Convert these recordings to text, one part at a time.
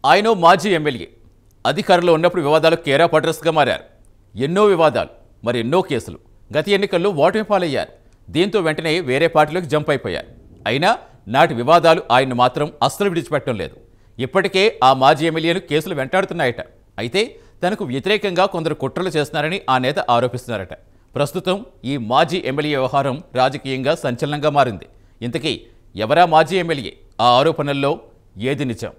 ఆయన మాజీ ఎమ్మెల్యే అధికారంలో ఉన్నప్పుడు వివాదాలు కేరా పడ్రస్గా మారారు. ఎన్నో వివాదాలు, మరి ఎన్నో కేసులు. గత ఎన్నికల్లో ఓటమి పాలయ్యారు. దీంతో వెంటనే వేరే పార్టీలోకి జంప్ అయిపోయారు. అయినా నాటి వివాదాలు ఆయన్ను మాత్రం అస్సలు విడిచిపెట్టడం లేదు. ఇప్పటికే ఆ మాజీ ఎమ్మెల్యేను కేసులు వెంటాడుతున్నాయట. అయితే తనకు వ్యతిరేకంగా కొందరు కుట్రలు చేస్తున్నారని ఆ నేత ఆరోపిస్తున్నారట. ప్రస్తుతం ఈ మాజీ ఎమ్మెల్యే వ్యవహారం రాజకీయంగా సంచలనంగా మారింది. ఇంతకీ ఎవరా మాజీ ఎమ్మెల్యే? ఆ ఆరోపణల్లో ఏది నిజం?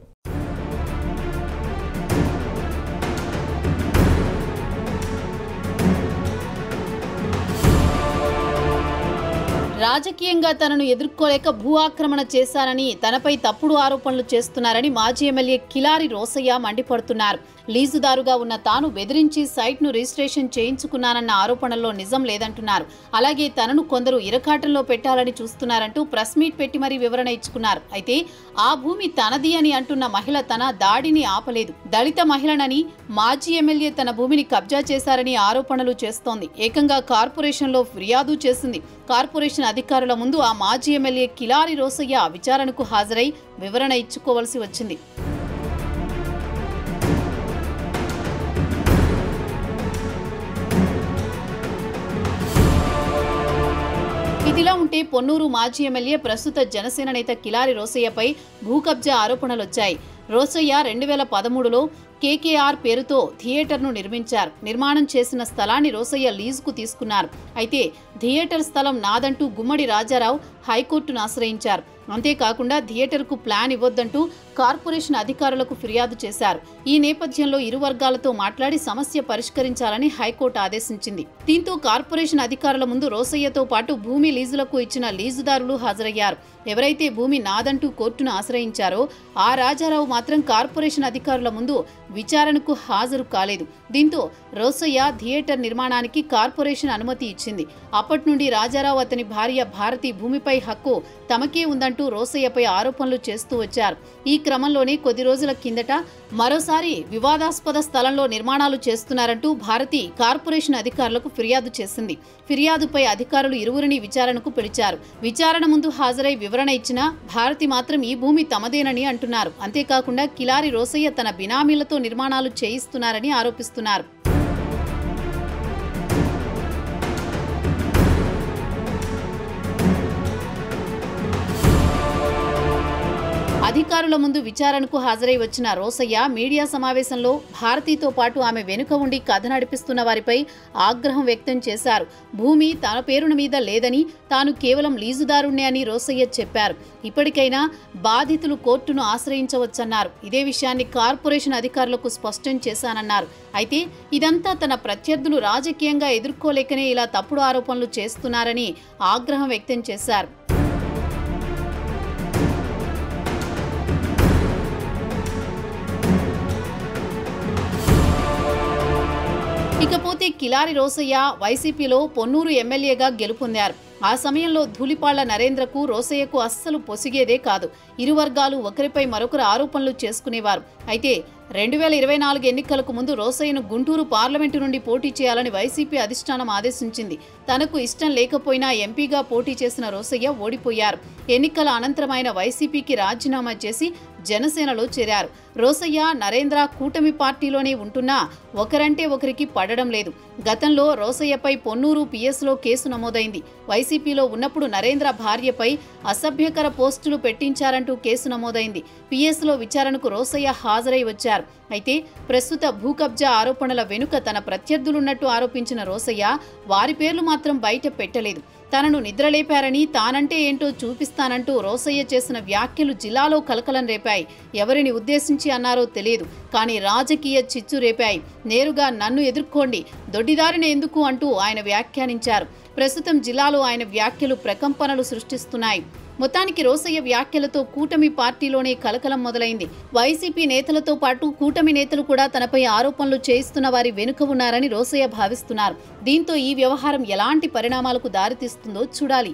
రాజకీయంగా తనను ఎదుర్కోలేక భూ ఆక్రమణ చేశారని, తనపై తప్పుడు ఆరోపణలు చేస్తున్నారని మాజీ ఎమ్మెల్యే కిలారి రోసయ్య మండిపడుతున్నారు. లీజుదారుగా ఉన్న తాను బెదిరించి సైట్ను రిజిస్ట్రేషన్ చేయించుకున్నానన్న ఆరోపణల్లో నిజం లేదంటున్నారు. అలాగే తనను కొందరు ఇరకాటంలో పెట్టాలని చూస్తున్నారంటూ ప్రెస్ మీట్ పెట్టి మరీ వివరణ ఇచ్చుకున్నారు. అయితే ఆ భూమి తనది అని అంటున్న మహిళ తన దాడిని ఆపలేదు. దళిత మహిళనని మాజీ ఎమ్మెల్యే తన భూమిని కబ్జా చేశారని ఆరోపణలు చేస్తోంది. ఏకంగా కార్పొరేషన్లో ఫిర్యాదు చేసింది. కార్పొరేషన్ అధికారుల ముందు ఆ మాజీ ఎమ్మెల్యే కిలారి రోసయ్య విచారణకు హాజరై వివరణ ఇచ్చుకోవాల్సి వచ్చింది. ఇదిలా ఉంటే పొన్నూరు మాజీ ఎమ్మెల్యే ప్రస్తుత జనసేన నేత కిలారి రోసయ్యపై భూ కబ్జా ఆరోపణలొచ్చాయి. రోసయ్య 2013లో కేకేఆర్ పేరుతో థియేటర్ను నిర్మించారు. నిర్మాణం చేసిన స్థలాన్ని రోసయ్య లీజుకు తీసుకున్నారు. అయితే థియేటర్ స్థలం నాదంటూ గుమ్మడి రాజారావు హైకోర్టును ఆశ్రయించారు. అంతేకాకుండా థియేటర్కు ప్లాన్ ఇవ్వొద్దంటూ కార్పొరేషన్ అధికారులకు ఫిర్యాదు చేశారు. ఈ నేపథ్యంలో ఇరు వర్గాలతో మాట్లాడి సమస్య పరిష్కరించాలని హైకోర్టు ఆదేశించింది. దీంతో కార్పొరేషన్ అధికారుల ముందు రోసయ్యతో పాటు భూమి లీజులకు ఇచ్చిన లీజుదారులు హాజరయ్యారు. ఎవరైతే భూమి నాదంటూ కోర్టును ఆశ్రయించారో ఆ రాజారావు మాత్రం కార్పొరేషన్ అధికారుల ముందు విచారణకు హాజరు కాలేదు. దీంతో రోసయ్య థియేటర్ నిర్మాణానికి కార్పొరేషన్ అనుమతి ఇచ్చింది. అప్పటి నుండి రాజారావు అతని భార్య భారతి భూమిపై హక్కు తమకే ఉందంటూ రోసయ్యపై ఆరోపణలు చేస్తూ వచ్చారు. ఈ క్రమంలోనే కొద్ది రోజుల కిందట మరోసారి వివాదాస్పద స్థలంలో నిర్మాణాలు చేస్తున్నారంటూ భారతి కార్పొరేషన్ అధికారులకు ఫిర్యాదు చేసింది. ఫిర్యాదుపై అధికారులు ఇరువురిని విచారణకు పిలిచారు. విచారణ ముందు హాజరై వివరణ ఇచ్చిన భారతి మాత్రం ఈ భూమి తమదేనని అంటున్నారు. అంతేకాకుండా కిలారి రోసయ్య తన బినామీలతో నిర్మాణాలు చేయిస్తున్నారని ఆరోపిస్తున్నారు. అధికారుల ముందు విచారణకు హాజరై వచ్చిన రోసయ్య మీడియా సమావేశంలో భారతితో పాటు ఆమె వెనుక ఉండి కథ నడిపిస్తున్న వారిపై ఆగ్రహం వ్యక్తం చేశారు. భూమి తన పేరున మీద లేదని, తాను కేవలం లీజుదారుణ్ణే అని రోసయ్య చెప్పారు. ఇప్పటికైనా బాధితులు కోర్టును ఆశ్రయించవచ్చన్నారు. ఇదే విషయాన్ని కార్పొరేషన్ అధికారులకు స్పష్టం చేశానన్నారు. అయితే ఇదంతా తన ప్రత్యర్థులు రాజకీయంగా ఎదుర్కోలేకనే ఇలా తప్పుడు ఆరోపణలు చేస్తున్నారని ఆగ్రహం వ్యక్తం చేశారు. ఇకపోతే కిలారి రోసయ్య వైసీపీలో పొన్నూరు ఎమ్మెల్యేగా గెలుపొందారు. ఆ సమయంలో ధూళిపాళ్ల నరేంద్రకు రోసయ్యకు అస్సలు పొసిగేదే కాదు. ఇరు వర్గాలు ఒకరిపై మరొకరు ఆరోపణలు చేసుకునేవారు. అయితే 2024 ఎన్నికలకు ముందు రోసయ్యను గుంటూరు పార్లమెంటు నుండి పోటీ చేయాలని వైసీపీ అధిష్టానం ఆదేశించింది. తనకు ఇష్టం లేకపోయినా ఎంపీగా పోటీ చేసిన రోసయ్య ఓడిపోయారు. ఎన్నికల అనంతరం ఆయన వైసీపీకి రాజీనామా చేసి జనసేనలో చేరారు. రోసయ్య నరేంద్ర కూటమి పార్టీలోనే ఉంటున్నా ఒకరంటే ఒకరికి పడడం లేదు. గతంలో రోసయ్యపై పొన్నూరు పిఎస్లో కేసు నమోదైంది. వైసీపీలో ఉన్నప్పుడు నరేంద్ర భార్యపై అసభ్యకర పోస్టులు పెట్టించారంటూ కేసు నమోదైంది. పిఎస్లో విచారణకు రోసయ్య హాజరై వచ్చారు. అయితే ప్రస్తుత భూ కబ్జా ఆరోపణల వెనుక తన ప్రత్యర్థులున్నట్టు ఆరోపించిన రోసయ్య వారి పేర్లు మాత్రం బయట పెట్టలేదు. తనను నిద్రలేపారని, తానంటే ఏంటో చూపిస్తానంటూ రోసయ్య చేసిన వ్యాఖ్యలు జిల్లాలో కలకలం రేపాయి. ఎవరిని ఉద్దేశించి అన్నారో తెలియదు, కానీ రాజకీయ చిచ్చు రేపాయి. నేరుగా నన్ను ఎదుర్కోండి, దొడ్డిదారిన ఎందుకు అంటూ ఆయన వ్యాఖ్యానించారు. ప్రస్తుతం జిల్లాలో ఆయన వ్యాఖ్యలు ప్రకంపనలు సృష్టిస్తున్నాయి. మొత్తానికి రోసయ్య వ్యాఖ్యలతో కూటమి పార్టీలోనే కలకలం మొదలైంది. వైసీపీ నేతలతో పాటు కూటమి నేతలు కూడా తనపై ఆరోపణలు చేయిస్తున్న వారి వెనుక ఉన్నారని రోసయ్య భావిస్తున్నారు. దీంతో ఈ వ్యవహారం ఎలాంటి పరిణామాలకు దారితీస్తుందో చూడాలి.